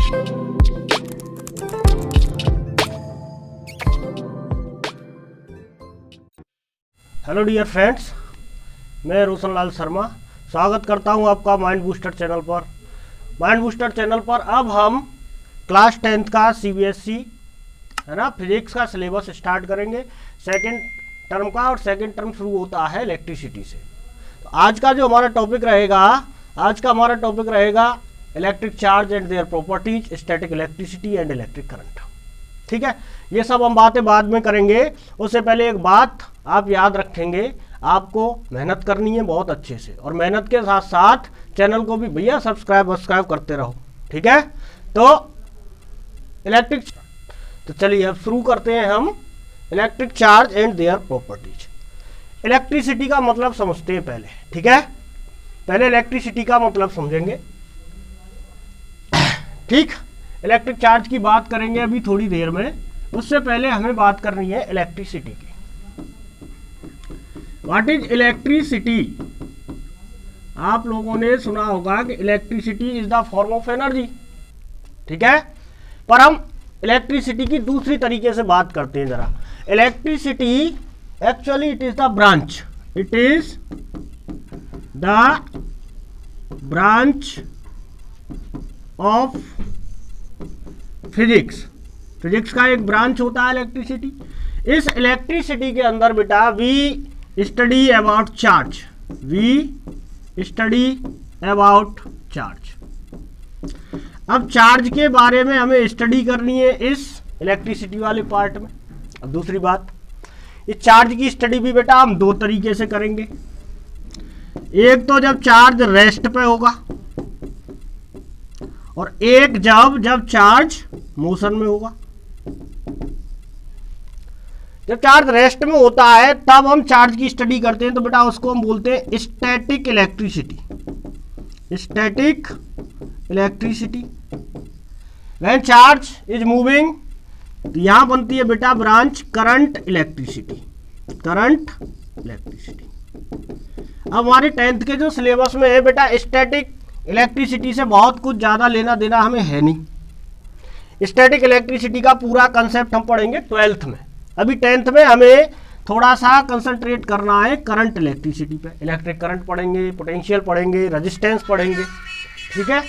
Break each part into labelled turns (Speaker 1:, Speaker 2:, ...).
Speaker 1: Hello dear friends, मैं रोशन लाल शर्मा स्वागत करता हूं आपका माइंड बूस्टर चैनल पर। माइंड बूस्टर चैनल पर अब हम क्लास 10th का सीबीएसई है ना फिजिक्स का सिलेबस स्टार्ट करेंगे। सेकंड टर्म का, और सेकंड टर्म शुरू होता है इलेक्ट्रिसिटी से। तो आज का हमारा टॉपिक रहेगा electric charge and their properties, static electricity and electric current. ठीक है, ये सब हम बातें बाद में करेंगे। उससे पहले एक बात आप याद रखेंगे, आपको मेहनत करनी है बहुत अच्छे से, और मेहनत के साथ साथ चैनल को भी भैया सब्सक्राइब करते रहो। ठीक है, तो चलिए अब शुरू करते हैं हम electric charge and their properties. Electricity का मतलब समझते हैं पहले। ठीक है, पहले इलेक्ट्रिसिटी का मतलब समझेंगे। ठीक, इलेक्ट्रिक चार्ज की बात करेंगे अभी थोड़ी देर में। उससे पहले हमें बात करनी है इलेक्ट्रिसिटी की। What is electricity? आप लोगों ने सुना होगा कि electricity is the form of energy. ठीक है, पर हम इलेक्ट्रिसिटी की दूसरी तरीके से बात करते हैं जरा। Electricity actually it is the branch, it is the branch of physics. Physics का एक ब्रांच होता है इलेक्ट्रिसिटी। इस इलेक्ट्रिसिटी के अंदर बेटा वी स्टडी अबाउट चार्ज, अब चार्ज के बारे में हमें स्टडी करनी है इस इलेक्ट्रिसिटी वाले पार्ट में। अब दूसरी बात, इस चार्ज की स्टडी भी बेटा हम दो तरीके से करेंगे। एक तो जब चार्ज रेस्ट पे होगा, और एक जब चार्ज मोशन में होगा। जब चार्ज रेस्ट में होता है तब हम चार्ज की स्टडी करते हैं, तो बेटा उसको हम बोलते हैं static electricity. Static electricity. When charge is moving, तो यहां बनती है बेटा ब्रांच करंट इलेक्ट्रिसिटी। अब हमारे 10th के जो सिलेबस में है बेटा, स्टैटिक इलेक्ट्रिसिटी से बहुत कुछ ज़्यादा लेना देना हमें है नहीं। स्टैटिक इलेक्ट्रिसिटी का पूरा कंसेप्ट हम पढ़ेंगे 12th में। अभी 10th में हमें थोड़ा सा कंसंट्रेट करना है करंट इलेक्ट्रिसिटी पे। इलेक्ट्रिक करंट पढ़ेंगे, पोटेंशियल पढ़ेंगे, रेजिस्टेंस पढ़ेंगे। ठीक है,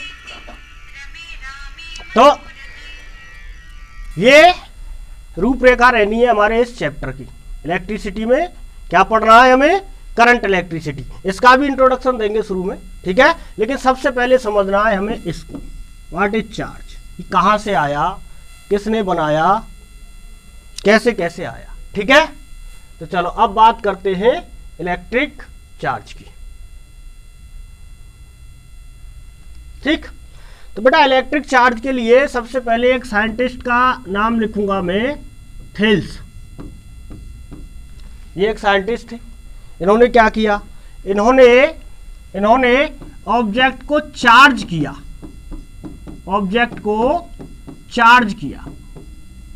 Speaker 1: तो ये रूपरेखा रहनी है हमारे इस चैप्टर की। इलेक्ट्रिसिटी में क्या पढ़ना है हमें? Current electricity. इसका भी इंट्रोडक्शन देंगे शुरू में। ठीक है, लेकिन सबसे पहले समझना है हमें इसको, व्हाट इज चार्ज, ये कहां से आया, किसने बनाया, कैसे कैसे आया। ठीक है, तो चलो अब बात करते हैं इलेक्ट्रिक चार्ज की। ठीक, तो बेटा इलेक्ट्रिक चार्ज के लिए सबसे पहले एक साइंटिस्ट का नाम लिखूंगा मैं, थेल्स। ये एक साइंटिस्ट थे। इन्होंने क्या किया? इन्होंने ऑब्जेक्ट को चार्ज किया।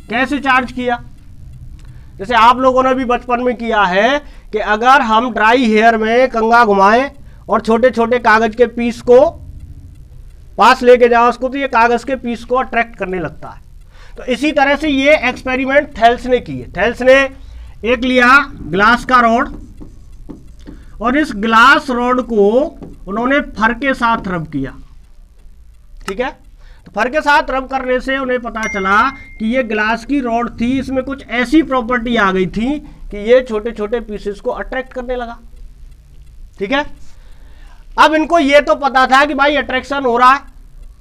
Speaker 1: कैसे चार्ज किया? जैसे आप लोगों ने भी बचपन में किया है कि अगर हम ड्राई हेयर में कंघा घुमाएं और छोटे छोटे कागज के पीस को पास लेके जाओ उसको, तो ये कागज के पीस को अट्रैक्ट करने लगता है। तो इसी तरह से ये एक्सपेरिमेंट थेल्स ने किए। थेल्स ने एक लिया ग्लास का रॉड, और इस ग्लास रॉड को उन्होंने फर के साथ रब किया। ठीक है, तो फर के साथ रब करने से उन्हें पता चला कि ये ग्लास की रॉड थी, इसमें कुछ ऐसी प्रॉपर्टी आ गई थी कि ये छोटे छोटे पीसेस को अट्रैक्ट करने लगा। ठीक है, अब इनको ये तो पता था कि भाई अट्रैक्शन हो रहा है,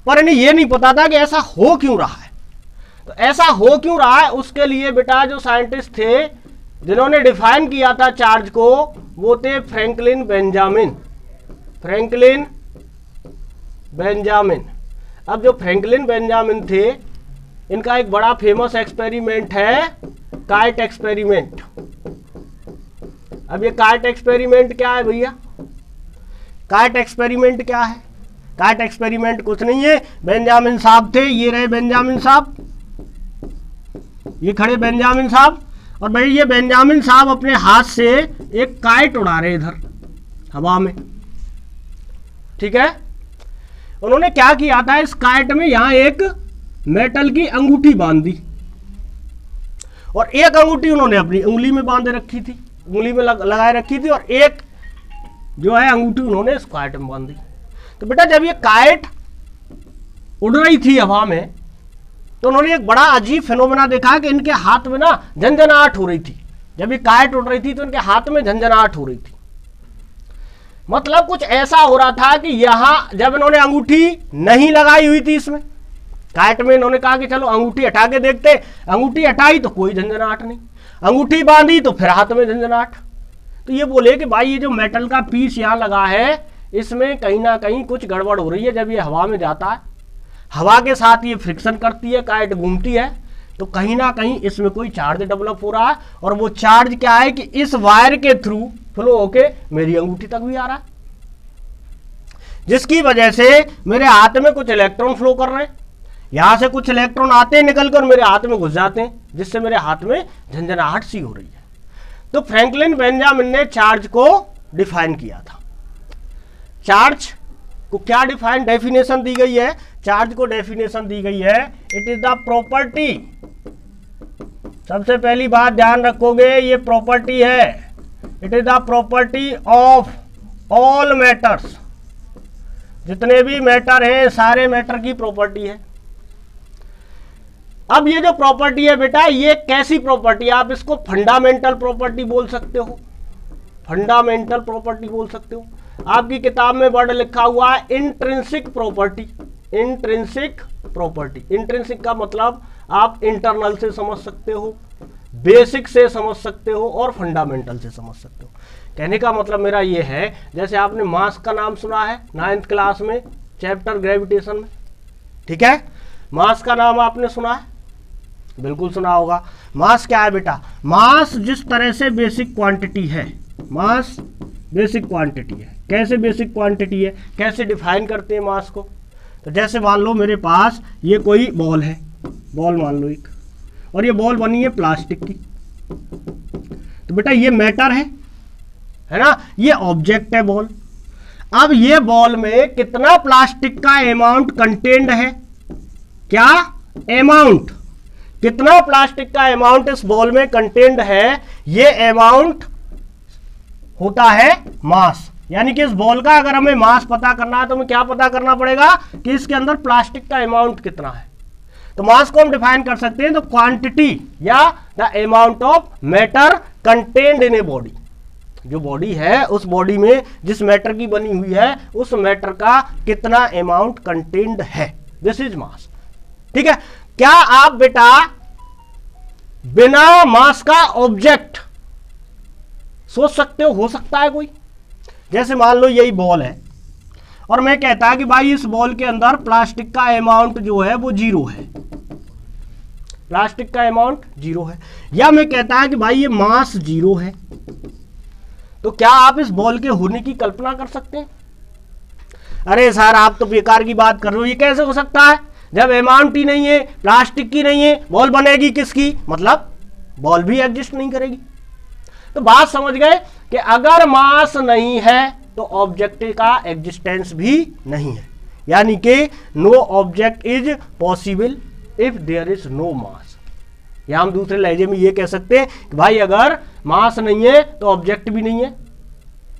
Speaker 1: पर इन्हें ये नहीं पता था कि ऐसा हो क्यों रहा है। तो ऐसा हो क्यों रहा है उसके लिए बेटा जो साइंटिस्ट थे जिन्होंने डिफाइन किया था चार्ज को, वो थे फ्रैंकलिन बेंजामिन। अब जो फ्रैंकलिन बेंजामिन थे, इनका एक बड़ा फेमस एक्सपेरिमेंट है काइट एक्सपेरिमेंट। अब ये काइट एक्सपेरिमेंट क्या है भैया? काइट एक्सपेरिमेंट क्या है? काइट एक्सपेरिमेंट कुछ नहीं है। बेंजामिन साहब थे, ये रहे बेंजामिन साहब, ये खड़े बेंजामिन साहब, और भाई ये बेंजामिन साहब अपने हाथ से एक काइट उड़ा रहे इधर हवा में। ठीक है, उन्होंने क्या किया था, इस काइट में यहाँ एक मेटल की अंगूठी बांध दी और एक अंगूठी उन्होंने अपनी उंगली में बांधे रखी थी, उंगली में लगाए रखी थी, और एक जो है अंगूठी उन्होंने इस काइट में बांध दी। तो बेटा जब ये काइट उड़ रही थी हवा में तो उन्होंने एक बड़ा अजीब फिनोमेना देखा कि इनके हाथ में ना झंझनाहट हो रही थी। जब ये काइट उड़ रही थी तो इनके हाथ में झंझनाहट हो रही थी, मतलब कुछ ऐसा हो रहा था कि यहां जब इन्होंने अंगूठी नहीं लगाई हुई थी इसमें काइट में, इन्होंने कहा कि चलो अंगूठी हटा के देखते, अंगूठी हटाई तो कोई झंझनाहट नहीं, अंगूठी बांधी तो फिर हाथ में झंझनाहट। तो ये बोले कि भाई ये जो मेटल का पीस यहाँ लगा है इसमें कहीं ना कहीं कुछ गड़बड़ हो रही है। जब ये हवा में जाता है, हवा के साथ ये फ्रिक्शन करती है, काइट घूमती है, तो कहीं ना कहीं इसमें कोई चार्ज डेवलप हो रहा है, और वो चार्ज क्या है कि इस वायर के थ्रू फ्लो होके मेरी अंगूठी तक भी आ रहा है, जिसकी वजह से मेरे हाथ में कुछ इलेक्ट्रॉन फ्लो कर रहे हैं, यहां से कुछ इलेक्ट्रॉन आते हैं निकलकर मेरे हाथ में घुस जाते हैं, जिससे मेरे हाथ में झंझनाहट सी हो रही है। तो फ्रैंकलिन बेंजामिन ने चार्ज को डिफाइन किया था। चार्ज को क्या डेफिनेशन दी गई है? चार्ज को डेफिनेशन दी गई है, इट इज द प्रॉपर्टी, सबसे पहली बात ध्यान रखोगे ये प्रॉपर्टी है, it is the property of all matters, जितने भी मैटर है सारे मैटर की प्रॉपर्टी है। अब ये जो प्रॉपर्टी है बेटा ये कैसी प्रॉपर्टी है? आप इसको फंडामेंटल प्रॉपर्टी बोल सकते हो, फंडामेंटल प्रॉपर्टी बोल सकते हो। आपकी किताब में वर्ड लिखा हुआ है intrinsic property, intrinsic property. Intrinsic का मतलब आप इंटरनल से समझ सकते हो, बेसिक से समझ सकते हो और फंडामेंटल से समझ सकते हो। कहने का मतलब मेरा ये है, जैसे आपने मास का नाम सुना है 9th क्लास में चैप्टर ग्रेविटेशन में, ठीक है, मास का नाम आपने सुना है, बिल्कुल सुना होगा। मास क्या है बेटा? मास जिस तरह से बेसिक क्वांटिटी है, मास बेसिक क्वांटिटी है। कैसे बेसिक क्वांटिटी है, कैसे डिफाइन करते हैं मास को? तो जैसे मान लो मेरे पास ये कोई बॉल है, बॉल मान लो एक, और ये बॉल बनी है प्लास्टिक की, तो बेटा ये मैटर है ना, ये ऑब्जेक्ट है बॉल। अब ये बॉल में कितना प्लास्टिक का अमाउंट कंटेन्ड है? क्या अमाउंट, कितना प्लास्टिक का अमाउंट इस बॉल में कंटेन्ड है, ये अमाउंट होता है मास। यानी कि इस बॉल का अगर हमें मास पता करना है तो हमें क्या पता करना पड़ेगा कि इसके अंदर प्लास्टिक का अमाउंट कितना है। तो मास को हम डिफाइन कर सकते हैं तो क्वांटिटी या the amount of matter contained in a body. जो बॉडी है उस बॉडी में जिस मैटर की बनी हुई है उस मैटर का कितना अमाउंट कंटेन्ड है, दिस इज मास। ठीक है, क्या आप बेटा बिना मास का ऑब्जेक्ट सोच सकते हो सकता है कोई? जैसे मान लो यही बॉल है और मैं कहता है कि भाई इस बॉल के अंदर प्लास्टिक का अमाउंट जो है वो 0 है, प्लास्टिक का अमाउंट 0 है, या मैं कहता है कि भाई ये मास 0 है, तो क्या आप इस बॉल के होने की कल्पना कर सकते हैं? अरे सर आप तो बेकार की बात कर रहे हो, ये कैसे हो सकता है? जब अमाउंट ही नहीं है, प्लास्टिक की नहीं है, बॉल बनेगी किसकी? मतलब बॉल भी एग्जिस्ट नहीं करेगी। तो बात समझ गए कि अगर मास नहीं है तो ऑब्जेक्ट का एग्जिस्टेंस भी नहीं है, यानी कि no object is possible if there is no mass. या हम दूसरे लहजे में ये कह सकते हैं कि भाई अगर मास नहीं है तो ऑब्जेक्ट भी नहीं है,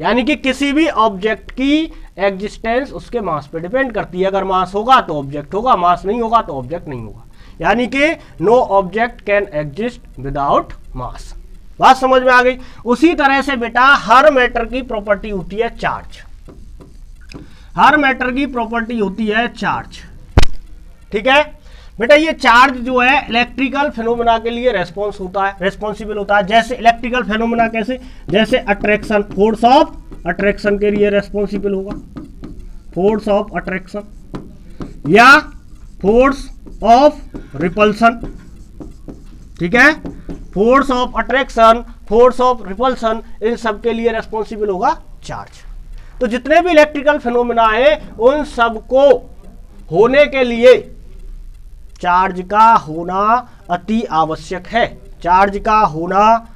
Speaker 1: यानी कि किसी भी ऑब्जेक्ट की एग्जिस्टेंस उसके मास पे डिपेंड करती है। अगर मास होगा तो ऑब्जेक्ट होगा, मास नहीं होगा तो ऑब्जेक्ट नहीं होगा, यानी कि no object can exist without mass. बात समझ में आ गई? उसी तरह से बेटा हर मैटर की प्रॉपर्टी होती है चार्ज, हर मैटर की प्रॉपर्टी होती है चार्ज। ठीक है बेटा, ये चार्ज जो है इलेक्ट्रिकल फिनोमेना के लिए रेस्पॉन्स होता है, रेस्पॉन्सिबल होता है। जैसे इलेक्ट्रिकल फिनोमेना कैसे? जैसे अट्रैक्शन, फोर्स ऑफ अट्रैक्शन के लिए रेस्पॉन्सिबल होगा, फोर्स ऑफ अट्रैक्शन, या फोर्स ऑफ रिपल्सन। ठीक है, force of attraction, force of repulsion, इन सब के लिए रेस्पॉन्सिबल होगा चार्ज। तो जितने भी इलेक्ट्रिकल फिनोमेना है उन सबको होने के लिए चार्ज का होना अति आवश्यक है, चार्ज का होना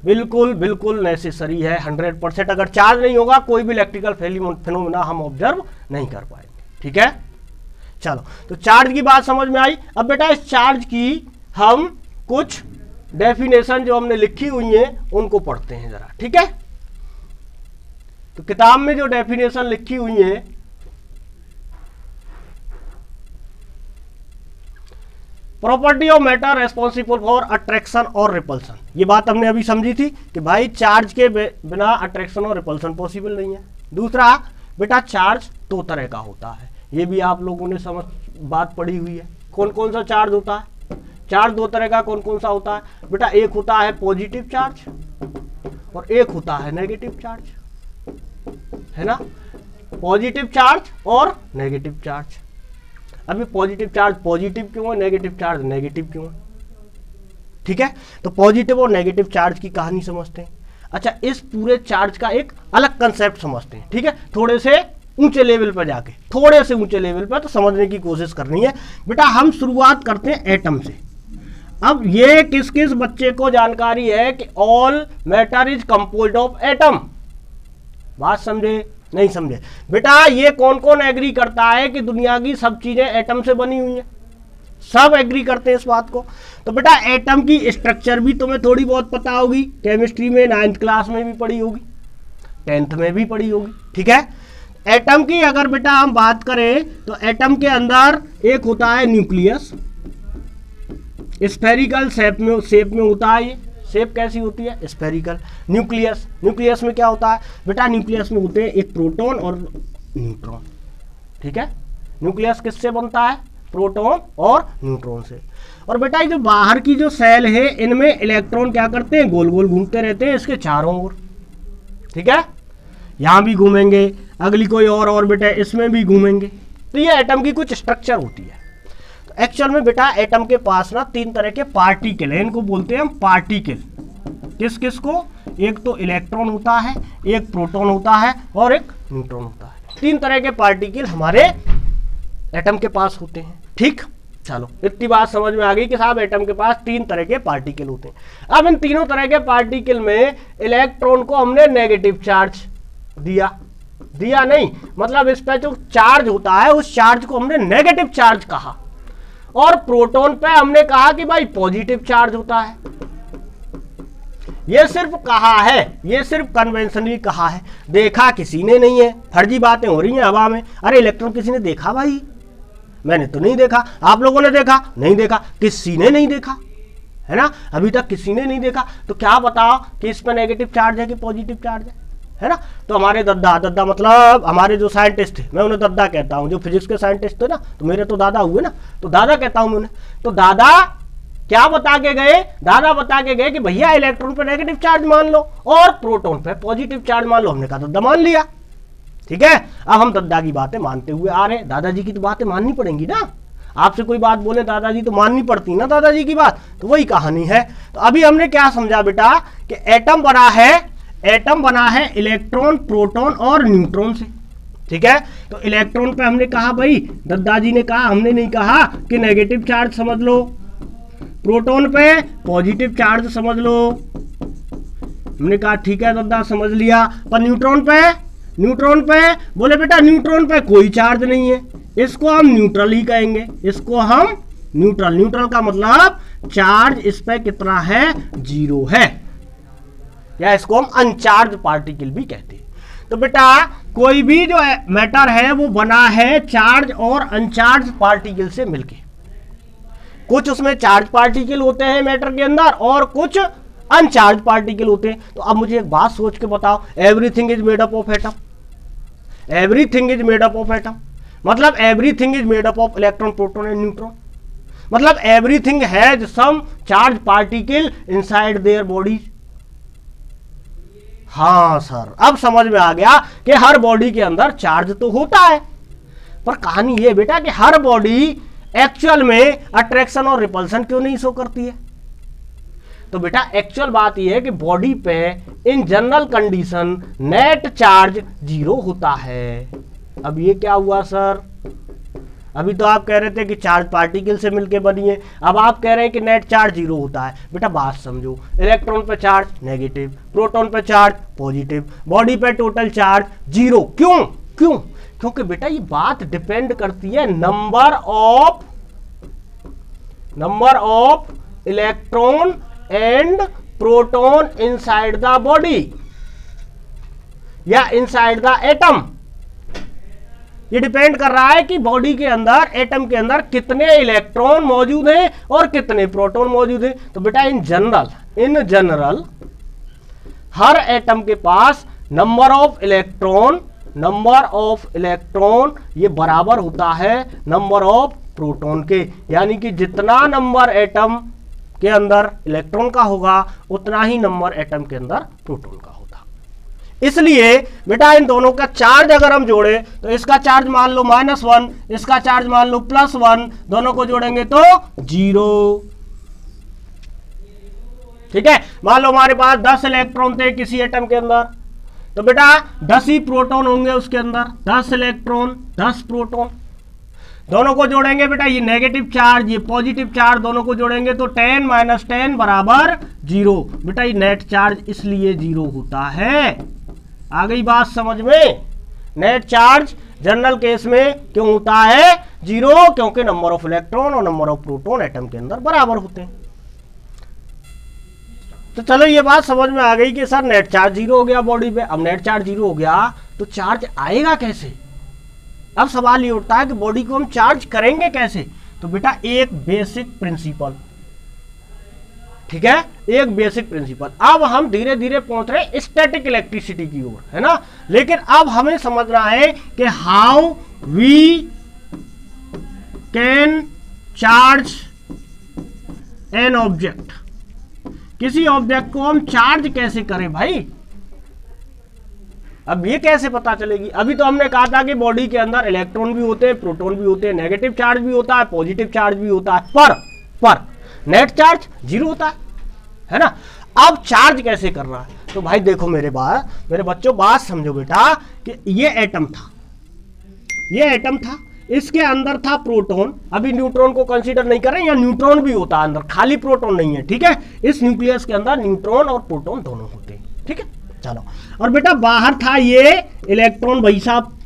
Speaker 1: बिल्कुल बिल्कुल नेसेसरी है, 100%। अगर चार्ज नहीं होगा कोई भी इलेक्ट्रिकल फिनोमेना हम ऑब्जर्व नहीं कर पाएंगे। ठीक है, चलो, तो चार्ज की बात समझ में आई। अब बेटा इस चार्ज की हम कुछ डेफिनेशन जो हमने लिखी हुई है उनको पढ़ते हैं जरा, ठीक है। तो किताब में जो डेफिनेशन लिखी हुई है, property of matter responsible for attraction और रिपल्सन, ये बात हमने अभी समझी थी कि भाई चार्ज के बिना अट्रैक्शन और रिपल्सन पॉसिबल नहीं है। दूसरा बेटा चार्ज दो तरह का होता है, ये भी आप लोगों ने समझ बात पढ़ी हुई है। कौन कौन सा चार्ज होता है? चार्ज दो तरह का कौन कौन सा होता है बेटा? एक होता है पॉजिटिव चार्ज और एक होता है नेगेटिव चार्ज, है ना। पॉजिटिव चार्ज और नेगेटिव चार्ज। अभी पॉजिटिव चार्ज पॉजिटिव क्यों है, नेगेटिव चार्ज नेगेटिव क्यों है, ठीक है। तो पॉजिटिव और नेगेटिव चार्ज की कहानी समझते हैं। अच्छा, इस पूरे चार्ज का एक अलग कंसेप्ट समझते हैं, ठीक है। थोड़े से ऊंचे लेवल पर जाके, थोड़े से ऊंचे लेवल पर तो समझने की कोशिश करनी है बेटा। हम शुरुआत करते हैं एटम से। अब ये किस किस बच्चे को जानकारी है कि all matter is composed of atom? बात समझे? नहीं समझे बेटा? ये कौन कौन एग्री करता है कि दुनिया की सब चीजें एटम से बनी हुई हैं? सब एग्री करते हैं इस बात को। तो बेटा एटम की स्ट्रक्चर भी तुम्हें थोड़ी बहुत पता होगी, केमिस्ट्री में 9th क्लास में भी पढ़ी होगी, 10th में भी पढ़ी होगी, ठीक है। एटम की अगर बेटा हम बात करें तो एटम के अंदर एक होता है न्यूक्लियस, स्फेरिकल शेप में होता है। ये शेप कैसी होती है? स्फेरिकल। न्यूक्लियस, न्यूक्लियस में क्या होता है बेटा? न्यूक्लियस में होते हैं एक प्रोटॉन और न्यूट्रॉन, ठीक है। न्यूक्लियस किससे बनता है? प्रोटॉन और न्यूट्रॉन से। और बेटा ये जो बाहर की जो सेल है इनमें इलेक्ट्रॉन क्या करते हैं? गोल गोल घूमते रहते हैं इसके चारों ओर, ठीक है। यहां भी घूमेंगे, अगली कोई और बेटा इसमें भी घूमेंगे। तो ये एटम की कुछ स्ट्रक्चर होती है। तो एक्चुअल में बेटा एटम के पास ना 3 तरह के पार्टिकल है, इनको बोलते हैं हम पार्टिकल। किस किस को? एक तो इलेक्ट्रॉन होता है, एक प्रोटॉन होता है और एक न्यूट्रॉन होता है। 3 तरह के पार्टिकल हमारे एटम के पास होते हैं, ठीक। चलो इतनी बात समझ में आ गई कि साहब एटम के पास 3 तरह के पार्टिकल होते हैं। अब इन तीनों तरह के पार्टिकल में इलेक्ट्रॉन को हमने नेगेटिव चार्ज दिया नहीं, मतलब इस पर जो चार्ज होता है उस चार्ज को हमने नेगेटिव चार्ज कहा। और प्रोटॉन पे हमने कहा कि भाई पॉजिटिव चार्ज होता है। ये सिर्फ कहा है, ये सिर्फ कन्वेंशनली कहा है, देखा किसी ने नहीं है। फर्जी बातें हो रही हैं हवा में। अरे इलेक्ट्रॉन किसी ने देखा भाई? मैंने तो नहीं देखा। आप लोगों ने देखा? नहीं देखा। किसी ने नहीं देखा, है ना, अभी तक किसी ने नहीं देखा। तो क्या बताओ कि इस पर नेगेटिव चार्ज है कि पॉजिटिव चार्ज है ना। तो हमारे दादा मतलब हमारे जो साइंटिस्ट थे, मैं उन्हें दादा कहता हूँ, जो फिजिक्स के साइंटिस्ट थे ना, तो मेरे तो दादा हुए ना, तो दादा कहता हूँ मैं उन्हें। तो दादा क्या बता के गए? दादा बता के गए कि भैया इलेक्ट्रॉन पे नेगेटिव चार्ज मान लो और प्रोटॉन पे पॉजिटिव चार्ज मान लो। हमने कहा दादा मान लिया, ठीक है। अब हम दादा की बातें मानते हुए आ रहे हैं। दादाजी की तो बातें माननी पड़ेंगी ना। आपसे कोई बात बोले दादाजी तो माननी पड़ती ना दादाजी की बात। तो वही कहानी है। तो अभी हमने क्या समझा बेटा कि एटम बना है इलेक्ट्रॉन, प्रोटॉन और न्यूट्रॉन से, ठीक है। तो इलेक्ट्रॉन पे हमने कहा भाई, दादाजी ने कहा, हमने नहीं कहा कि नेगेटिव चार्ज समझ लो। प्रोटॉन पे पॉजिटिव चार्ज समझ लो, हमने कहा ठीक है दादा समझ लिया। पर न्यूट्रॉन पे बोले बेटा न्यूट्रॉन पे कोई चार्ज नहीं है, इसको हम न्यूट्रल ही कहेंगे। इसको हम न्यूट्रल का मतलब चार्ज इस पे कितना है? 0 है, या इसको हम अनचार्ज पार्टिकल भी कहते हैं। तो बेटा कोई भी जो मैटर है वो बना है चार्ज और अनचार्ज पार्टिकल से मिलके। कुछ उसमें चार्ज पार्टिकल होते हैं मैटर के अंदर और कुछ अनचार्ज पार्टिकल होते हैं। तो अब मुझे एक बात सोच के बताओ, everything is made up of atom. Everything is made up of atom मतलब everything is made up of electron, proton and neutron. मतलब everything has some charge particle inside their bodies. हाँ सर, अब समझ में आ गया कि हर बॉडी के अंदर चार्ज तो होता है, पर कहानी ये बेटा कि हर बॉडी एक्चुअल में अट्रैक्शन और रिपल्सन क्यों नहीं शो करती है। तो बेटा एक्चुअल बात यह है कि बॉडी पे in general condition net charge 0 होता है। अब ये क्या हुआ सर? अभी तो आप कह रहे थे कि चार्ज पार्टिकल से मिलके बनी है, अब आप कह रहे हैं कि नेट चार्ज 0 होता है। बेटा बात समझो, इलेक्ट्रॉन पे चार्ज नेगेटिव, प्रोटॉन पे चार्ज पॉजिटिव, बॉडी पे टोटल चार्ज 0। क्यों? क्योंकि बेटा ये बात डिपेंड करती है number of electron and proton inside the body या इनसाइड द एटम। ये डिपेंड कर रहा है कि बॉडी के अंदर, एटम के अंदर कितने इलेक्ट्रॉन मौजूद हैं और कितने प्रोटॉन मौजूद हैं। तो बेटा इन जनरल हर एटम के पास नंबर ऑफ इलेक्ट्रॉन ये बराबर होता है नंबर ऑफ प्रोटॉन के, यानी कि जितना नंबर एटम के अंदर इलेक्ट्रॉन का होगा उतना ही नंबर एटम के अंदर प्रोटॉन का होगा। इसलिए बेटा इन दोनों का चार्ज अगर हम जोड़े तो इसका चार्ज मान लो -1, इसका चार्ज मान लो +1, दोनों को जोड़ेंगे तो 0। ठीक है, मान लो हमारे पास 10 इलेक्ट्रॉन थे किसी एटम के अंदर, तो बेटा 10 ही प्रोटॉन होंगे उसके अंदर, 10 इलेक्ट्रॉन 10 प्रोटॉन, दोनों को जोड़ेंगे बेटा ये नेगेटिव चार्ज ये पॉजिटिव चार्ज, दोनों को जोड़ेंगे तो 10 - 10 बराबर 0। बेटा ये नेट चार्ज इसलिए 0 होता है। आ गई बात समझ में? नेट चार्ज जनरल केस में क्यों होता है 0? क्योंकि नंबर ऑफ इलेक्ट्रॉन और नंबर ऑफ प्रोटॉन एटम के अंदर बराबर होते हैं। तो चलो ये बात समझ में आ गई कि सर नेट चार्ज 0 हो गया बॉडी पे। अब नेट चार्ज 0 हो गया तो चार्ज आएगा कैसे? अब सवाल ये उठता है कि बॉडी को हम चार्ज करेंगे कैसे? तो बेटा एक बेसिक प्रिंसिपल, ठीक है, एक बेसिक प्रिंसिपल। अब हम धीरे धीरे पहुंच रहे हैं स्टैटिक इलेक्ट्रिसिटी की ओर, है ना। लेकिन अब हमें समझना है कि how we can charge an object, किसी ऑब्जेक्ट को हम चार्ज कैसे करें भाई। अब ये कैसे पता चलेगी? अभी तो हमने कहा था कि बॉडी के अंदर इलेक्ट्रॉन भी होते हैं, प्रोटॉन भी होते हैं, नेगेटिव चार्ज भी होता है, पॉजिटिव चार्ज भी होता है, पर नेट चार्ज 0 होता है ना। अब चार्ज कैसे कर रहा है? तो भाई देखो मेरे बच्चों बात समझो बेटा कि ये एटम था, इसके अंदर था प्रोटॉन। अभी न्यूट्रॉन को कंसीडर नहीं कर रहे, या न्यूट्रॉन भी होता है अंदर, खाली प्रोटॉन नहीं है, ठीक है। इस न्यूक्लियस के अंदर न्यूट्रॉन और प्रोटॉन दोनों होते हैं, ठीक है। चलो, और बेटा बाहर था ये इलेक्ट्रॉन भाई साहब।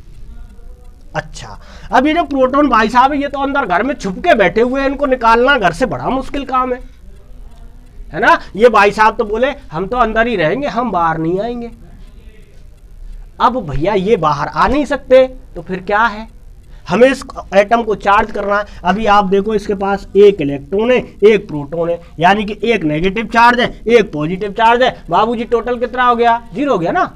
Speaker 1: अच्छा, अब ये जो प्रोटॉन भाई साहब है ये तो अंदर घर में छुप के बैठे हुए हैं, इनको निकालना घर से बड़ा मुश्किल काम है ना। ये भाई साहब तो बोले हम तो अंदर ही रहेंगे, हम बाहर नहीं आएंगे। अब भैया ये बाहर आ नहीं सकते, तो फिर क्या है, हमें इस एटम को चार्ज करना है। अभी आप देखो इसके पास एक इलेक्ट्रॉन है, एक प्रोटॉन है, यानी कि एक नेगेटिव चार्ज है, एक पॉजिटिव चार्ज है। बाबूजी टोटल कितना हो गया? 0 हो गया ना।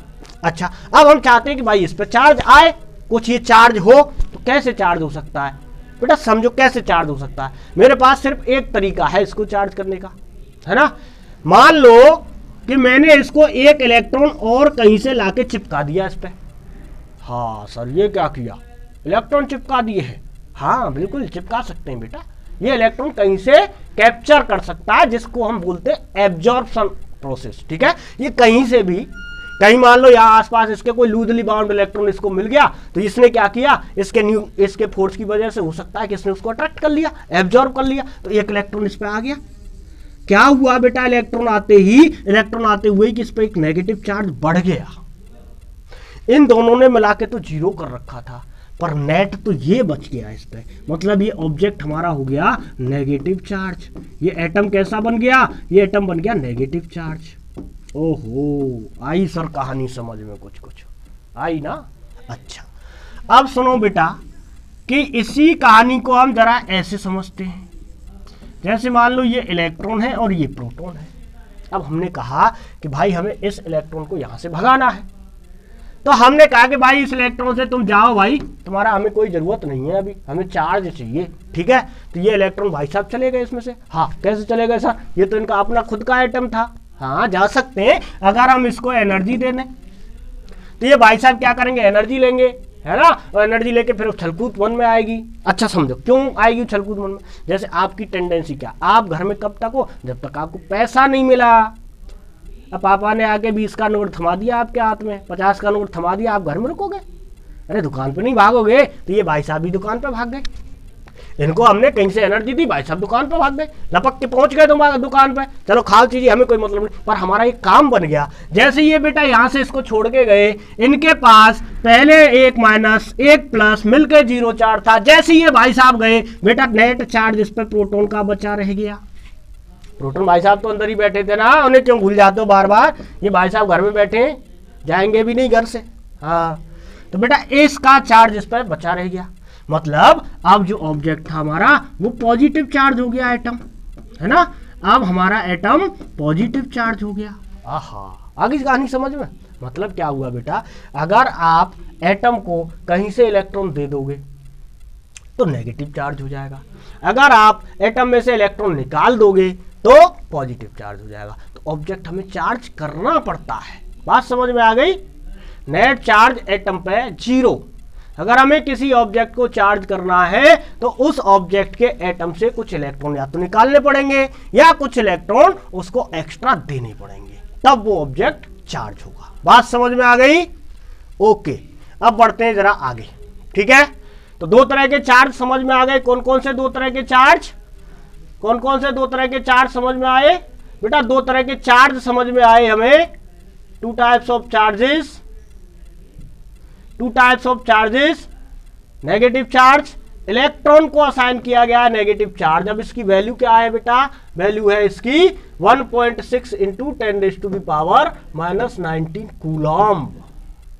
Speaker 1: अच्छा, अब हम चाहते हैं कि भाई इस पर चार्ज आए, कुछ ये चार्ज हो। तो कैसे चार्ज हो सकता है बेटा? समझो कैसे चार्ज हो सकता है। मेरे पास सिर्फ एक तरीका है इसको चार्ज करने का, है ना। मान लो कि मैंने इसको एक इलेक्ट्रॉन और कहीं से लाके चिपका दिया इस पे। हाँ सर, ये क्या किया? इलेक्ट्रॉन चिपका दिए हैं। हाँ बिल्कुल चिपका सकते हैं बेटा। ये इलेक्ट्रॉन कहीं से कैप्चर कर सकता है, जिसको हम बोलते हैं एब्जॉर्प्शन प्रोसेस, ठीक है। ये कहीं से भी, कहीं मान लो यहाँ आसपास इसके कोई लूजली बाउंड इलेक्ट्रॉन इसको मिल गया, तो इसने क्या किया, इसके फोर्स की वजह से हो सकता है कि इसने उसको अट्रैक्ट कर लिया, एब्जॉर्ब कर लिया, तो एक इलेक्ट्रॉन इस पे आ गया। क्या हुआ बेटा? इलेक्ट्रॉन आते हुए कि इस पे एक नेगेटिव चार्ज बढ़ गया। इन दोनों ने मिला के तो 0 कर रखा था, पर नेट तो ये बच गया इस पे। मतलब ये ऑब्जेक्ट हमारा हो गया नेगेटिव चार्ज। ये एटम कैसा बन गया? ये एटम बन गया नेगेटिव चार्ज। ओहो, आई सर कहानी समझ में? कुछ आई ना। अच्छा, अब सुनो बेटा कि इसी कहानी को हम जरा ऐसे समझते हैं। जैसे मान लो ये इलेक्ट्रॉन है और ये प्रोटॉन है। अब हमने कहा कि भाई हमें इस इलेक्ट्रॉन को यहां से भगाना है, तो हमने कहा कि भाई इस इलेक्ट्रॉन से तुम जाओ भाई, तुम्हारा हमें कोई जरूरत नहीं है, अभी हमें चार्ज चाहिए, ठीक है। तो ये इलेक्ट्रॉन भाई साहब चले गए इसमें से। हाँ, कैसे चले गए सर? ये तो इनका अपना खुद का एटम था। हाँ, जा सकते हैं अगर हम इसको एनर्जी दे दें। तो ये भाई साहब क्या करेंगे? एनर्जी लेंगे, है ना, और एनर्जी लेके फिर उछलकूद वन में आएगी। अच्छा समझो क्यों आएगी उछलकूद वन में? जैसे आपकी टेंडेंसी क्या, आप घर में कब तक हो? जब तक आपको पैसा नहीं मिला। अब पापा ने आके 20 का नोट थमा दिया आपके हाथ में, 50 का नोट थमा दिया, आप घर में रुकोगे? अरे दुकान पे नहीं भागोगे। तो ये भाई साहब भी दुकान पे भाग गए। इनको हमने कहीं से एनर्जी दी, भाई साहब दुकान पे भाग गए, लपक के पहुंच गए तुम्हारे दुकान पे, चलो खाल चीज़ हमें कोई मतलब नहीं, पर हमारा एक काम बन गया। जैसे ये बेटा यहाँ से इसको छोड़ के गए, इनके पास पहले एक माइनस एक प्लस मिलकर 0 चार्ज था, जैसे ये भाई साहब गए बेटा नेट चार्ज इस पर प्रोटॉन का बचा रह गया। प्रोटॉन भाई साहब तो अंदर ही बैठे थे ना, उन्हें क्यों भूल जाते हो बार बार, ये भाई साहब घर में बैठे हैं, जाएंगे भी नहीं घर से। हाँ तो बेटा इसका चार्ज इस पर बचा रह गया, मतलब अब जो ऑब्जेक्ट था हमारा वो पॉजिटिव चार्ज हो गया एटम, है ना। अब हमारा एटम पॉजिटिव चार्ज हो गया। आहा, आगे कहानी समझ में, मतलब क्या हुआ बेटा, अगर आप एटम को कहीं से इलेक्ट्रॉन दे दोगे तो नेगेटिव चार्ज हो जाएगा, अगर आप एटम में से इलेक्ट्रॉन निकाल दोगे तो पॉजिटिव चार्ज हो जाएगा। तो ऑब्जेक्ट हमें चार्ज करना पड़ता है, बात समझ में आ गई। नेट चार्ज एटम पे 0, अगर हमें किसी ऑब्जेक्ट को चार्ज करना है तो उस ऑब्जेक्ट के एटम से कुछ इलेक्ट्रॉन या तो निकालने पड़ेंगे या कुछ इलेक्ट्रॉन उसको एक्स्ट्रा देने पड़ेंगे, तब वो ऑब्जेक्ट चार्ज होगा। बात समझ में आ गई? ओके, अब बढ़ते हैं जरा आगे, ठीक है। तो दो तरह के चार्ज समझ में आ गए, कौन कौन से दो तरह के चार्ज, कौन कौन से दो तरह के चार्ज समझ में आए बेटा? दो तरह के चार्ज समझ में आए हमें, two types of charges, two types of charges. Negative charge, electron को असाइन किया गया है नेगेटिव चार्ज। अब इसकी वैल्यू क्या है बेटा? वैल्यू है इसकी 1.6 इंटू 10⁻⁻⁻19 कूलम्ब।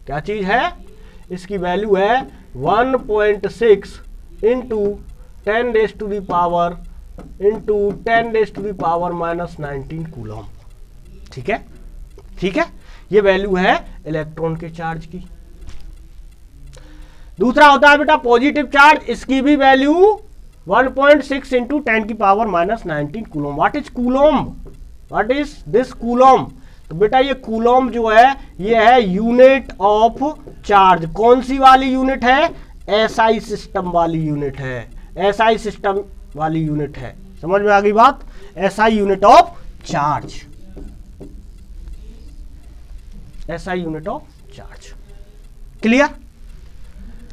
Speaker 1: क्या चीज है? इसकी वैल्यू है 1.6 इंटू 10⁻⁻19 कूलम्ब। ठीक है, ठीक है, ये वैल्यू है इलेक्ट्रॉन के चार्ज की। दूसरा होता है बेटा पॉजिटिव चार्ज, इसकी भी value 1.6 into 10⁻⁻19 coulomb. What is coulomb? What is this coulomb? तो बेटा ये कूलम्ब जो है ये है यूनिट ऑफ चार्ज। कौन सी वाली यूनिट है? एसआई सिस्टम वाली यूनिट है, एसआई सिस्टम वाली यूनिट है। समझ में आ गई बात? SI unit of charge, SI unit of charge. Clear?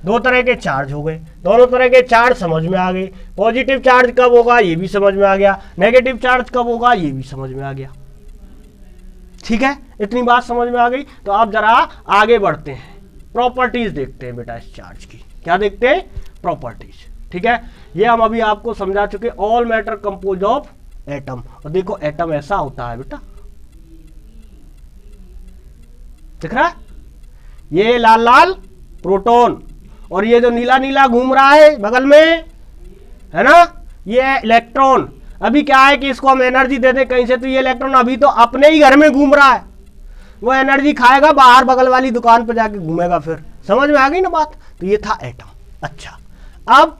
Speaker 1: दो तरह के चार्ज हो गए, दोनों तरह के चार्ज समझ में आ गए। पॉजिटिव चार्ज कब होगा ये भी समझ में आ गया, नेगेटिव चार्ज कब होगा ये भी समझ में आ गया। ठीक है, इतनी बात समझ में आ गई। तो आप जरा आगे बढ़ते हैं, प्रॉपर्टीज देखते हैं बेटा इस चार्ज की। क्या देखते हैं? प्रॉपर्टीज। ठीक है, ये हम अभी आपको समझा चुके, all matter compose of atom. और देखो एटम ऐसा होता है बेटा, दिख रहा है? ये लाल लाल प्रोटॉन और ये जो नीला नीला घूम रहा है बगल में, है ना, ये इलेक्ट्रॉन। अभी क्या है कि इसको हम एनर्जी दे दें कहीं से, तो ये इलेक्ट्रॉन अभी तो अपने ही घर में घूम रहा है, वो एनर्जी खाएगा बाहर बगल वाली दुकान पर जाके घूमेगा फिर। समझ में आ गई ना बात? तो ये था एटम। अच्छा, अब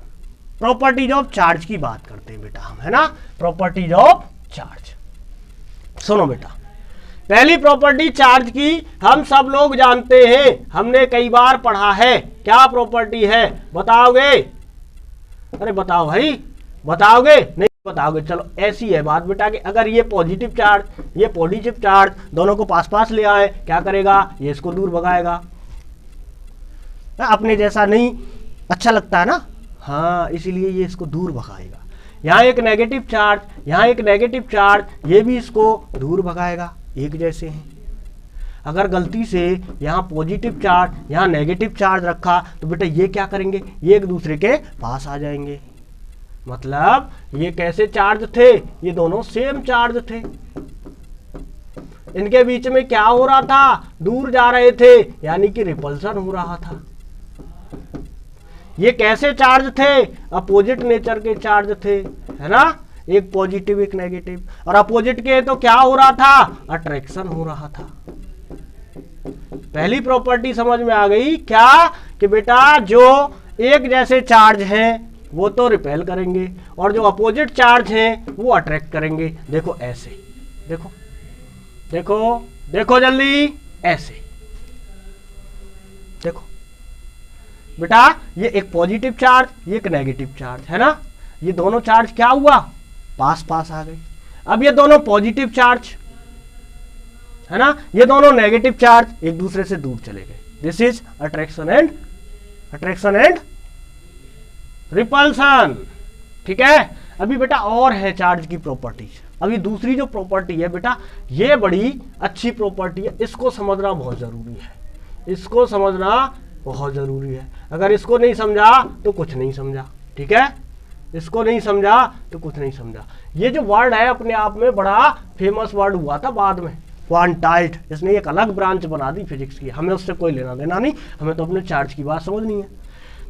Speaker 1: प्रॉपर्टीज ऑफ चार्ज की बात करते हैं बेटा हम, है ना। प्रॉपर्टीज ऑफ चार्ज सुनो बेटा। पहली प्रॉपर्टी चार्ज की हम सब लोग जानते हैं, हमने कई बार पढ़ा है। क्या प्रॉपर्टी है? बताओगे? अरे बताओ भाई, बताओगे? नहीं बताओगे? चलो ऐसी है बात बेटा कि अगर ये पॉजिटिव चार्ज, ये पॉजिटिव चार्ज दोनों को पास पास ले आए, क्या करेगा? ये इसको दूर भगाएगा। अपने जैसा नहीं अच्छा लगता है ना, हाँ, इसीलिए ये इसको दूर भगाएगा। यहाँ एक नेगेटिव चार्ज, यहाँ एक नेगेटिव चार्ज, ये भी इसको दूर भगाएगा, एक जैसे हैं। अगर गलती से यहाँ पॉजिटिव चार्ज, यहाँ नेगेटिव चार्ज रखा तो बेटा ये क्या करेंगे? ये एक दूसरे के पास आ जाएंगे। मतलब ये कैसे चार्ज थे? ये दोनों सेम चार्ज थे, इनके बीच में क्या हो रहा था? दूर जा रहे थे, यानी कि रिपल्सन हो रहा था। ये कैसे चार्ज थे? अपोजिट नेचर के चार्ज थे, है ना, एक पॉजिटिव एक नेगेटिव। और अपोजिट के तो क्या हो रहा था? अट्रैक्शन हो रहा था। पहली प्रॉपर्टी समझ में आ गई क्या? कि बेटा जो एक जैसे चार्ज हैं वो तो रिपेल करेंगे और जो अपोजिट चार्ज हैं वो अट्रैक्ट करेंगे। देखो ऐसे, देखो देखो देखो जल्दी, ऐसे देखो बेटा, ये एक पॉजिटिव चार्ज, ये एक नेगेटिव चार्ज, है ना। ये दोनों चार्ज क्या हुआ? पास पास आ गए। अब ये दोनों पॉजिटिव चार्ज, है ना, ये दोनों नेगेटिव चार्ज एक दूसरे से दूर चले गए। This is attraction and repulsion. ठीक है। अभी बेटा और है चार्ज की प्रॉपर्टीज। अभी दूसरी जो प्रॉपर्टी है बेटा, ये बड़ी अच्छी प्रॉपर्टी है, इसको समझना बहुत जरूरी है, इसको समझना बहुत जरूरी है। अगर इसको नहीं समझा तो कुछ नहीं समझा, ठीक है, इसको नहीं समझा तो कुछ नहीं समझा। ये जो वर्ड है अपने आप में बड़ा फेमस वर्ड हुआ था बाद में, क्वांटाइज्ड, इसने एक अलग ब्रांच बना दी फिजिक्स की, हमें उससे कोई लेना देना नहीं, हमें तो अपने चार्ज की बात समझनी है।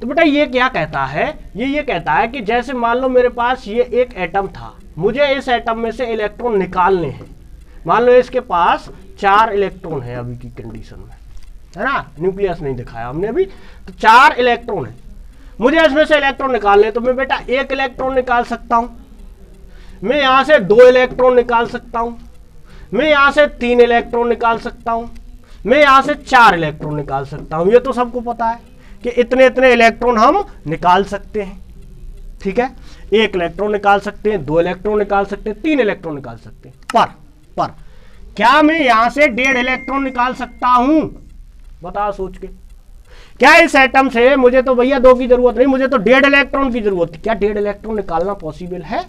Speaker 1: तो बेटा ये क्या कहता है, ये कहता है कि जैसे मान लो मेरे पास ये एक एटम था, मुझे इस एटम में से इलेक्ट्रॉन निकालने हैं। मान लो इसके पास 4 इलेक्ट्रॉन है अभी की कंडीशन में, है ना, न्यूक्लियस नहीं दिखाया हमने अभी, तो 4 इलेक्ट्रॉन है, मुझे इसमें से इलेक्ट्रॉन निकालने, तो मैं बेटा 1 इलेक्ट्रॉन निकाल सकता हूं, मैं यहां से 2 इलेक्ट्रॉन निकाल सकता हूं, मैं यहां से 3 इलेक्ट्रॉन निकाल सकता हूं, मैं यहां से 4 इलेक्ट्रॉन निकाल सकता हूं। ये तो सबको पता है कि इतने इतने इलेक्ट्रॉन हम निकाल सकते हैं, ठीक है, 1 इलेक्ट्रॉन निकाल सकते हैं, 2 इलेक्ट्रॉन निकाल सकते हैं, 3 इलेक्ट्रॉन निकाल सकते हैं। पर क्या मैं यहां से 1.5 इलेक्ट्रॉन निकाल सकता हूं? बताओ सोच के। क्या इस एटम से, मुझे तो भैया 2 की जरूरत नहीं, मुझे तो 1.5 इलेक्ट्रॉन की जरूरत है, क्या 1.5 इलेक्ट्रॉन निकालना पॉसिबल है?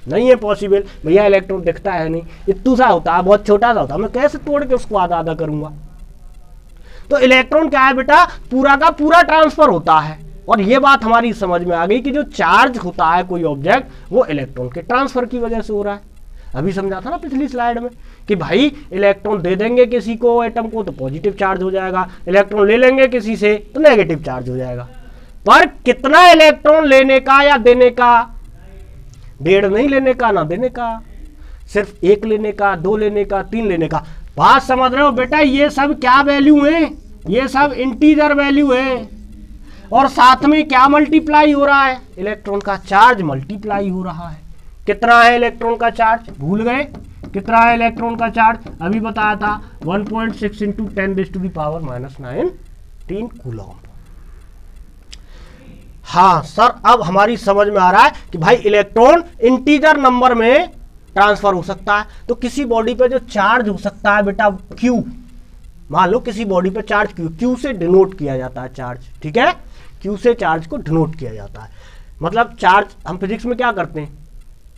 Speaker 1: नहीं है पॉसिबल भैया, इलेक्ट्रॉन दिखता है नहीं, इतू सा होता है, बहुत छोटा सा होता है, मैं कैसे तोड़ के उसको आधा आधा करूंगा? तो इलेक्ट्रॉन क्या है बेटा, पूरा का पूरा ट्रांसफर होता है। और ये बात हमारी समझ में आ गई कि जो चार्ज होता है कोई ऑब्जेक्ट, वो इलेक्ट्रॉन के ट्रांसफर की वजह से हो रहा है। अभी समझा था ना पिछली स्लाइड में कि भाई इलेक्ट्रॉन दे देंगे किसी को, एटम को, तो पॉजिटिव चार्ज हो जाएगा, इलेक्ट्रॉन ले लेंगे किसी से तो नेगेटिव चार्ज हो जाएगा। पर कितना इलेक्ट्रॉन लेने का या देने का? 1.5 नहीं लेने का ना देने का, सिर्फ 1 लेने का, 2 लेने का, 3 लेने का। बात समझ रहे हो बेटा? ये सब क्या वैल्यू है? ये सब इंटीजर वैल्यू है। और साथ में क्या मल्टीप्लाई हो रहा है? इलेक्ट्रॉन का चार्ज मल्टीप्लाई हो रहा है। कितना है इलेक्ट्रॉन का चार्ज? भूल गए कितना है इलेक्ट्रॉन का चार्ज? अभी बताया था 1.6 × 10⁻⁹ कूलम। हाँ सर, अब हमारी समझ में आ रहा है कि भाई इलेक्ट्रॉन इंटीजर नंबर में ट्रांसफर हो सकता है। तो किसी बॉडी पे जो चार्ज हो सकता है बेटा Q, मान लो किसी बॉडी पे चार्ज Q से डिनोट किया जाता है चार्ज, ठीक है, Q से चार्ज को डिनोट किया जाता है। मतलब चार्ज, हम फिजिक्स में क्या करते हैं,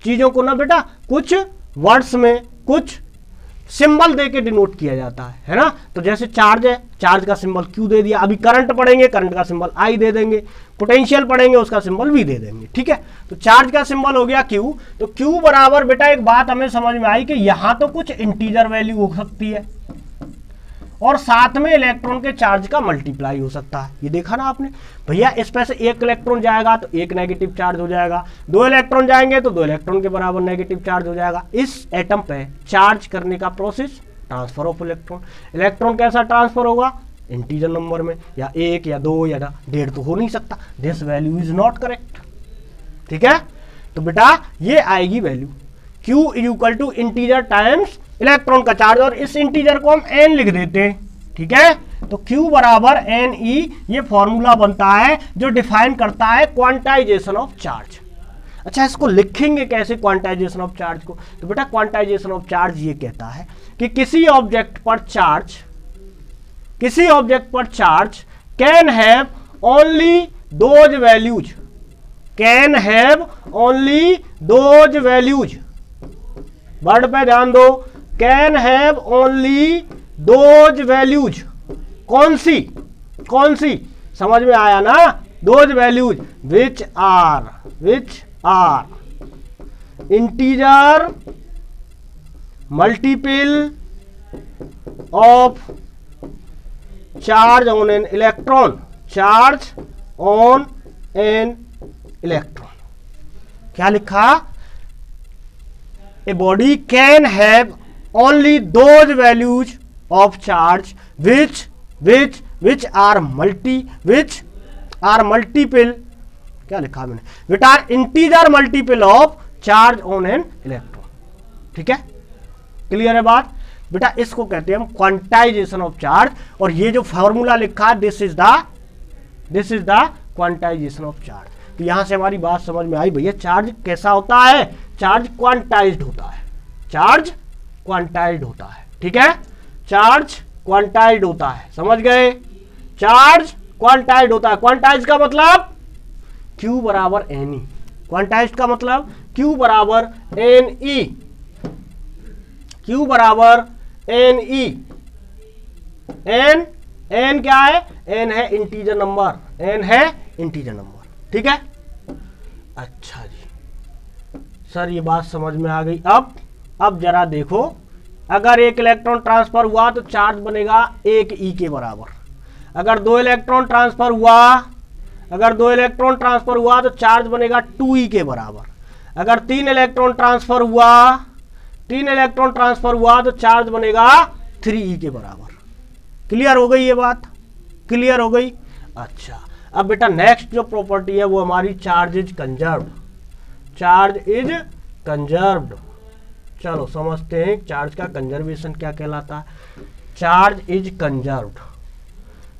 Speaker 1: चीजों को ना बेटा कुछ वर्ड्स में कुछ सिंबल दे के डिनोट किया जाता है ना। तो जैसे चार्ज है, चार्ज का सिंबल Q दे दिया, अभी करंट पढ़ेंगे, करंट का सिंबल I दे देंगे, पोटेंशियल पढ़ेंगे, उसका सिंबल V दे देंगे, ठीक है। तो चार्ज का सिंबल हो गया Q। तो Q बराबर बेटा, एक बात हमें समझ में आई कि यहां तो कुछ इंटीजर वैल्यू हो सकती है और साथ में इलेक्ट्रॉन के चार्ज का मल्टीप्लाई हो सकता है। ये देखा ना आपने भैया, इस पे से 1 इलेक्ट्रॉन जाएगा तो 1 नेगेटिव चार्ज हो जाएगा, 2 इलेक्ट्रॉन जाएंगे तो 2 इलेक्ट्रॉन के बराबर नेगेटिव चार्ज हो जाएगा। इस एटम पे चार्ज करने का process transfer of electron. Electron कैसा ट्रांसफर होगा? इंटीजर नंबर में, या 1 या 2 या 1.5 तो हो नहीं सकता। This value is not correct, ठीक है। तो बेटा ये आएगी value Q = integer times electron का चार्ज, और इस इंटीजर को हम n लिख देते हैं, ठीक है। तो Q = NE, ये फॉर्मूला बनता है जो डिफाइन करता है क्वांटाइजेशन ऑफ चार्ज। अच्छा, इसको लिखेंगे कैसे क्वांटाइजेशन ऑफ चार्ज को? तो बेटा क्वांटाइजेशन ऑफ चार्ज ये कहता है कि किसी ऑब्जेक्ट पर charge can have only those values, word पे ध्यान दो, can have only those values. कौन सी समझ में आया ना? Those values which are integer multiple of charge on an electron, क्या लिखा? A body can have only those values of charge which are multiple, क्या लिखा मैंने, which are integer multiple of charge on an electron, ठीक है। Clear है बात बेटा? इसको कहते हैं हम क्वांटाइजेशन ऑफ चार्ज। और ये जो फॉर्मूला लिखा है, this is the quantization of charge. तो यहां से हमारी बात समझ में आई भैया, चार्ज कैसा होता है? चार्ज क्वांटाइज्ड होता है, ठीक है। चार्ज क्वांटाइज्ड होता है, समझ गए? चार्ज क्वांटाइज्ड होता है। क्वांटाइज का मतलब Q = NE, क्वांटाइज्ड का मतलब Q बराबर एन ई, Q बराबर एन ई, एन क्या है, एन है इंटीजर नंबर, एन है इंटीजर नंबर, ठीक है। अच्छा जी सर ये बात समझ में आ गई। अब जरा देखो, अगर एक इलेक्ट्रॉन ट्रांसफर हुआ तो चार्ज बनेगा 1 ई के बराबर। अगर 2 इलेक्ट्रॉन ट्रांसफर हुआ तो चार्ज बनेगा 2 ई के बराबर। अगर 3 इलेक्ट्रॉन ट्रांसफर हुआ तो चार्ज बनेगा 3 ई के बराबर। क्लियर हो गई ये बात, क्लियर हो गई। अच्छा अब बेटा नेक्स्ट जो प्रॉपर्टी है वो हमारी charge is conserved, charge is conserved. चलो समझते हैं चार्ज का कंजर्वेशन क्या कहलाता है। चार्ज इज कंजर्व्ड,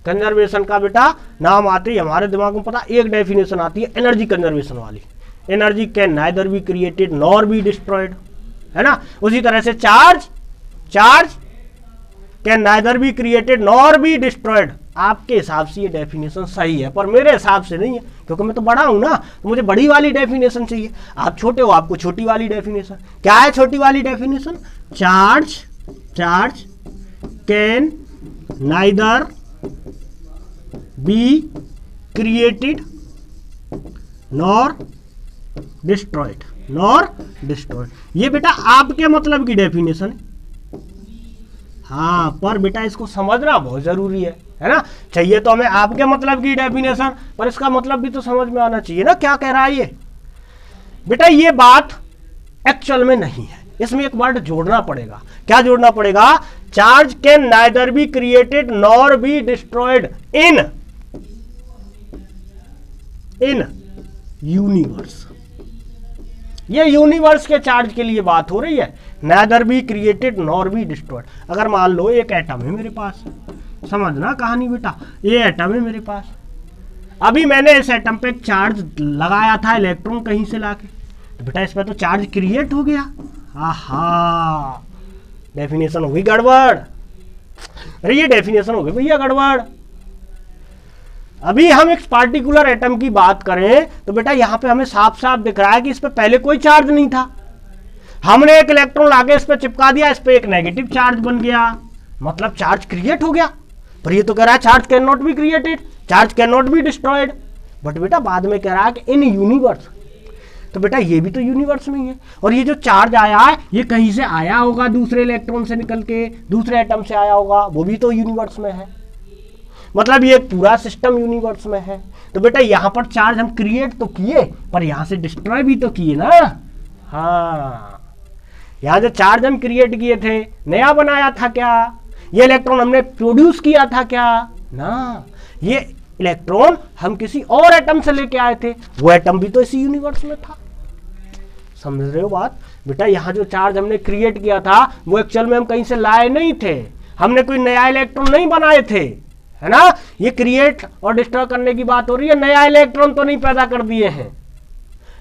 Speaker 1: कंजर्वेशन का बेटा नाम आते ही हमारे दिमाग में पता एक डेफिनेशन आती है एनर्जी कंजर्वेशन वाली, energy can neither be created nor be destroyed, है ना। उसी तरह से charge can neither be created nor be destroyed. आपके हिसाब से ये डेफिनेशन सही है पर मेरे हिसाब से नहीं है, क्योंकि मैं तो बड़ा हूं ना, तो मुझे बड़ी वाली डेफिनेशन चाहिए। आप छोटे हो, आपको छोटी वाली डेफिनेशन। क्या है छोटी वाली definition? Charge can neither be created nor destroyed, ये बेटा आपके मतलब की डेफिनेशन है। हाँ पर बेटा इसको समझना बहुत जरूरी है ना। चाहिए तो हमें आपके मतलब की डेफिनेशन, पर इसका मतलब भी तो समझ में आना चाहिए ना क्या कह रहा है ये। बेटा ये बात एक्चुअल में नहीं है, इसमें एक वर्ड जोड़ना पड़ेगा। क्या जोड़ना पड़ेगा? Charge can neither be created nor be destroyed in universe. ये यूनिवर्स के चार्ज के लिए बात हो रही है, neither be created nor be destroyed. अगर मान लो एक एटम है मेरे पास, समझना कहानी बेटा, ये एटम है मेरे पास, अभी मैंने इस एटम पे चार्ज लगाया था इलेक्ट्रॉन कहीं से लाके, तो बेटा इस पे तो चार्ज क्रिएट हो गया। आहा डेफिनेशन हो गई गड़बड़। अरे ये डेफिनेशन हो गई भैया गड़बड़। अभी हम एक पार्टिकुलर एटम की बात करें तो बेटा यहां पे हमें साफ साफ दिख रहा है कि इस पे पहले कोई चार्ज नहीं था, हमने एक इलेक्ट्रॉन लाके इस पे चिपका दिया, इस पे एक नेगेटिव चार्ज बन गया, मतलब चार्ज क्रिएट हो गया। पर ये तो कह रहा है charge can not be created, charge can not be destroyed. But बेटा बाद में कह रहा है कि इन यूनिवर्स, तो बेटा ये भी तो यूनिवर्स में ही है। और ये जो चार्ज आया है ये कहीं से आया होगा, दूसरे इलेक्ट्रॉन से निकल के दूसरे एटम से आया होगा, वो भी तो यूनिवर्स में है। मतलब ये पूरा सिस्टम यूनिवर्स में है। तो बेटा यहां पर चार्ज हम क्रिएट तो किए पर यहां से डिस्ट्रॉय भी तो किए ना। हाँ यहां जो चार्ज हम क्रिएट किए थे नया बनाया था क्या? ये इलेक्ट्रॉन हमने प्रोड्यूस किया था क्या? ना, ये इलेक्ट्रॉन हम किसी और एटम से लेके आए थे, वो एटम भी तो इसी यूनिवर्स में था। समझ रहे हो बात? बेटा यहां जो चार्ज हमने क्रिएट किया था वो एक्चुअल में हम कहीं से लाए नहीं थे, हमने कोई नया इलेक्ट्रॉन नहीं बनाए थे, है ना। ये क्रिएट और डिस्ट्रॉय करने की बात हो रही है, नया इलेक्ट्रॉन तो नहीं पैदा कर दिए हैं,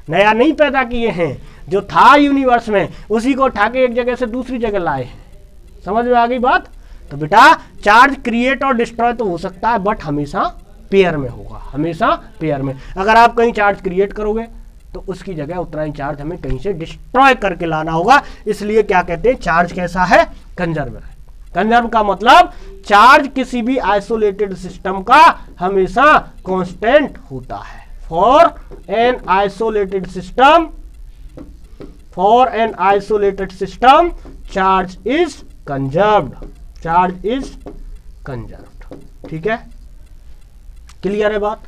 Speaker 1: नया नहीं पैदा किए हैं, जो था यूनिवर्स में उसी को उठा के एक जगह से दूसरी जगह लाए हैं। समझ में आ गई बात? तो बेटा चार्ज क्रिएट और डिस्ट्रॉय तो हो सकता है बट हमेशा पेयर में होगा, हमेशा पेयर में। अगर आप कहीं चार्ज क्रिएट करोगे तो उसकी जगह उतना ही चार्ज हमें कहीं से डिस्ट्रॉय करके लाना होगा। इसलिए क्या कहते हैं, चार्ज कैसा है? कंजर्व है। कंजर्व का मतलब चार्ज किसी भी आइसोलेटेड सिस्टम का हमेशा कांस्टेंट होता है। For an isolated system charge is conserved, charge is conserved. ठीक है, क्लियर है बात?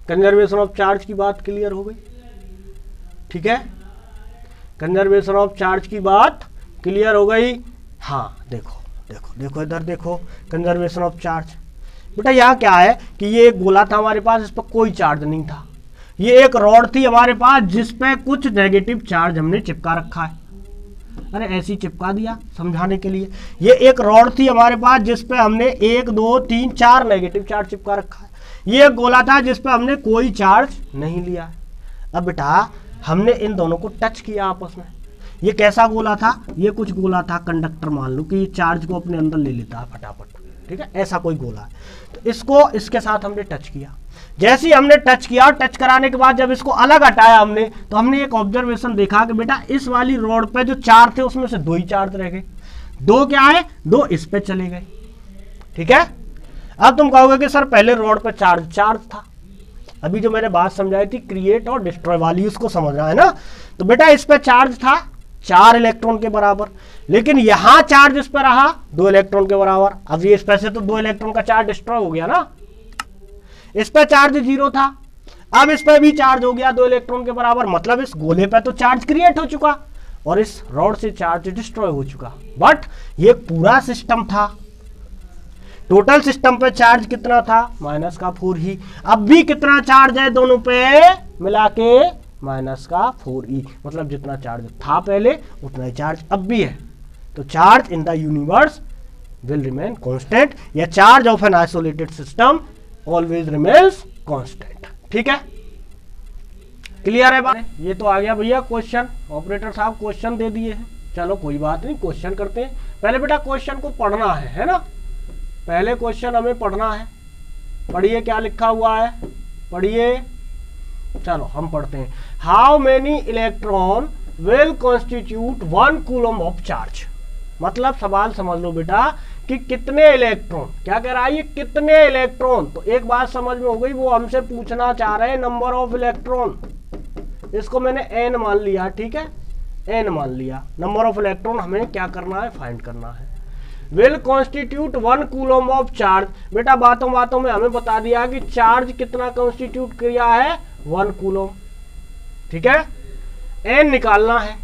Speaker 1: कंजर्वेशन ऑफ चार्ज की बात क्लियर हो गई। ठीक है, कंजर्वेशन ऑफ चार्ज की बात क्लियर हो गई। हाँ देखो देखो देखो इधर देखो, कंजर्वेशन ऑफ चार्ज। बेटा यहाँ क्या है कि ये एक गोला था हमारे पास, इस पर कोई चार्ज नहीं था। ये एक रॉड थी हमारे पास जिस पे कुछ नेगेटिव चार्ज हमने चिपका रखा है। अरे ऐसे ही चिपका दिया समझाने के लिए। ये एक रॉड थी हमारे पास जिस पे हमने 1 2 3 4 नेगेटिव चार्ज चिपका रखा है। ये एक गोला था जिस पे हमने कोई चार्ज नहीं लिया। अब बेटा हमने इन दोनों को टच किया आपस में। ये कैसा गोला था? ये कुछ गोला था कंडक्टर, मान लो कि ये चार्ज को अपने अंदर ले लेता है फटाफट, ठीक है, ऐसा कोई गोला है। तो इसको इसके साथ हमने टच किया, जैसे ही हमने टच किया और टच कराने के बाद जब इसको अलग हटाया हमने, तो हमने एक ऑब्जर्वेशन देखा कि बेटा इस वाली रोड पे जो चार थे उसमें से 2 ही चार्ज रह गए, 2 क्या है, 2 इस पे चले गए। ठीक है, अब तुम कहोगे कि सर पहले रोड पे चार्ज था, अभी जो मैंने बात समझाई थी क्रिएट और डिस्ट्रॉय वाली, उसको समझना है ना। तो बेटा इस पे चार्ज था 4 इलेक्ट्रॉन के बराबर, लेकिन यहां चार्ज इस पर रहा 2 इलेक्ट्रॉन के बराबर। अब ये इस पे से तो 2 इलेक्ट्रॉन का चार्ज डिस्ट्रॉय हो गया ना, इस पे चार्ज 0 था, अब इस पे भी चार्ज हो गया 2 इलेक्ट्रॉन के बराबर, मतलब इस गोले पे तो चार्ज क्रिएट हो चुका और इस रॉड से चार्ज डिस्ट्रॉय हो चुका। बट ये पूरा सिस्टम था, टोटल सिस्टम पे चार्ज कितना था, -4 ही। अब भी कितना चार्ज है दोनों पे मिला के, -4e, मतलब जितना चार्ज था पहले उतना ही चार्ज अब भी है। तो charge in the universe will remain constant, या charge of an isolated system always remains constant. ठीक है, क्लियर है बात? ये तो आ गया भैया क्वेश्चन, ऑपरेटर साहब क्वेश्चन दे दिए हैं। चलो कोई बात नहीं, क्वेश्चन करते हैं। पहले बेटा क्वेश्चन को पढ़ना है ना, पहले क्वेश्चन हमें पढ़ना है। पढ़िए क्या लिखा हुआ है, पढ़िए। चलो हम पढ़ते हैं। How many electron will constitute 1 coulomb of charge. मतलब सवाल समझ लो बेटा कि कितने इलेक्ट्रॉन, क्या कह रहा है ये, कितने इलेक्ट्रॉन। तो एक बात समझ में हो गई, वो हमसे पूछना चाह रहे हैं नंबर ऑफ इलेक्ट्रॉन, इसको मैंने n मान लिया। ठीक है, n मान लिया, नंबर ऑफ इलेक्ट्रॉन हमें क्या करना है, फाइंड करना है। Will constitute 1 coulomb of charge. बेटा बातों बातों में हमें बता दिया कि चार्ज कितना कॉन्स्टिट्यूट किया है, 1 कूलम। ठीक है, n निकालना है।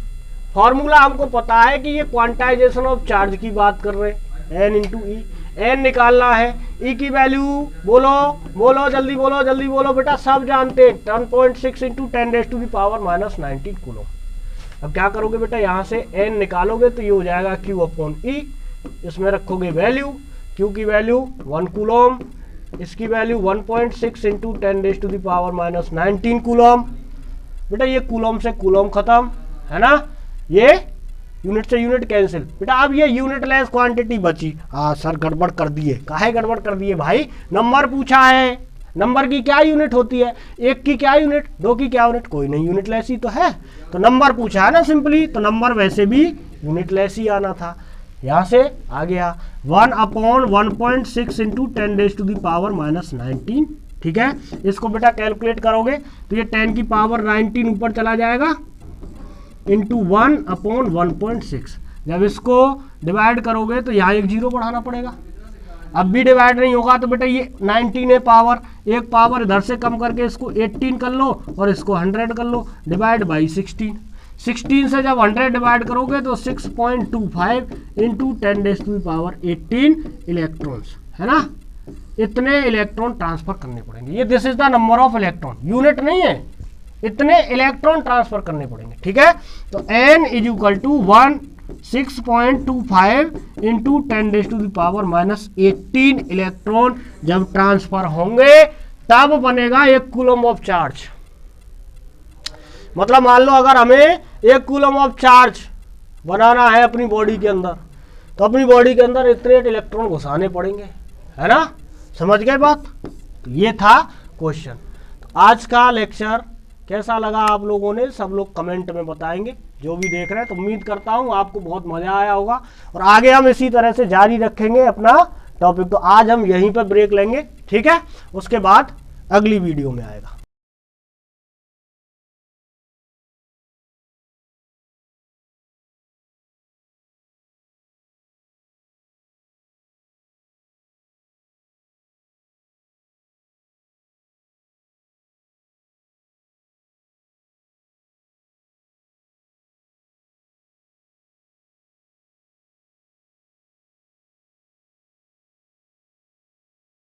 Speaker 1: फॉर्मूला हमको पता है कि ये क्वांटाइजेशन ऑफ चार्ज की बात कर रहे हैं, n इंटू ई। n निकालना है, e की वैल्यू बोलो बोलो जल्दी बोलो, जल्दी बोलो बेटा, सब जानते हैं 10.6 इंटू 10⁻⁻19 कूलम। अब क्या करोगे बेटा, यहाँ से n निकालोगे तो ये हो जाएगा Q/E, इसमें रखोगे वैल्यू, Q की वैल्यू 1 कूलम, इसकी वैल्यू 1.6 इंटू 10⁻⁻19 कूलम। बेटा ये कूलम से कूलम खत्म है ना, ये यूनिट से यूनिट कैंसिल। बेटा अब ये यूनिटलेस क्वांटिटी बची। हाँ सर गड़बड़ कर दिए, काहे गड़बड़ कर दिए भाई, नंबर पूछा है, नंबर की क्या यूनिट होती है, 1 की क्या यूनिट, 2 की क्या यूनिट, कोई नहीं, यूनिटलेस ही तो है। तो नंबर पूछा है ना सिंपली, तो नंबर वैसे भी यूनिटलेस ही आना था। यहाँ से आ गया 1/1.6 इंटू 10⁻⁻19। ठीक है, इसको बेटा कैलकुलेट करोगे तो ये 10 की पावर 19 ऊपर चला जाएगा इंटू 1/1.6। जब इसको डिवाइड करोगे तो यहाँ एक 0 बढ़ाना पड़ेगा, अब भी डिवाइड नहीं होगा तो बेटा ये 19 है पावर, एक पावर इधर से कम करके इसको 18 कर लो और इसको 100 कर लो, डिवाइड बाई 16। 16 से जब 100 डिवाइड करोगे तो 6.25 इंटू 10⁻18 इलेक्ट्रॉन्स, है ना, इतने इलेक्ट्रॉन ट्रांसफर करने पड़ेंगे। ये this is the number of electron, unit नहीं है, इतने इलेक्ट्रॉन ट्रांसफर करने पड़ेंगे। ठीक है, तो n is equal to 6.25 into 10⁻⁻18 electron जब ट्रांसफर होंगे तब बनेगा 1 कूलम ऑफ चार्ज। मतलब मान लो अगर हमें 1 कूलम ऑफ चार्ज बनाना है अपनी बॉडी के अंदर, तो अपनी बॉडी के अंदर इतने इलेक्ट्रॉन घुसाने पड़ेंगे, है ना, समझ गए बात। तो ये था क्वेश्चन। तो आज का लेक्चर कैसा लगा आप लोगों ने, सब लोग कमेंट में बताएंगे, जो भी देख रहे हैं। तो उम्मीद करता हूँ आपको बहुत मजा आया होगा और आगे हम इसी तरह से जारी रखेंगे अपना टॉपिक। तो आज हम यहीं पर ब्रेक लेंगे, ठीक है, उसके बाद अगली वीडियो में आएगा।